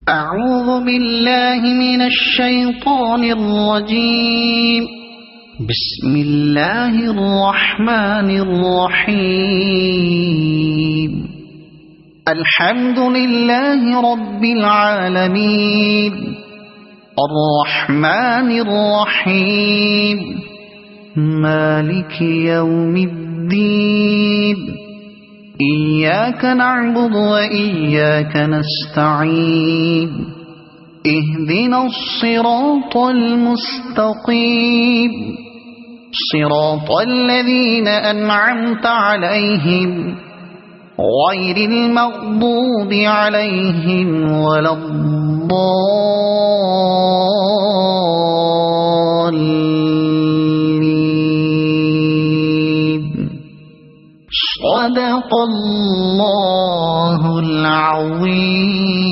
أعوذ بالله من الشيطان الرجيم. بسم الله الرحمن الرحيم. الحمد لله رب العالمين الرحمن الرحيم مالك يوم الدين إياك نعبد وإياك نستعين اهدنا الصراط المستقيم صراط الذين أنعمت عليهم غير المغضوب عليهم ولا الضالين. صدق الله العظيم.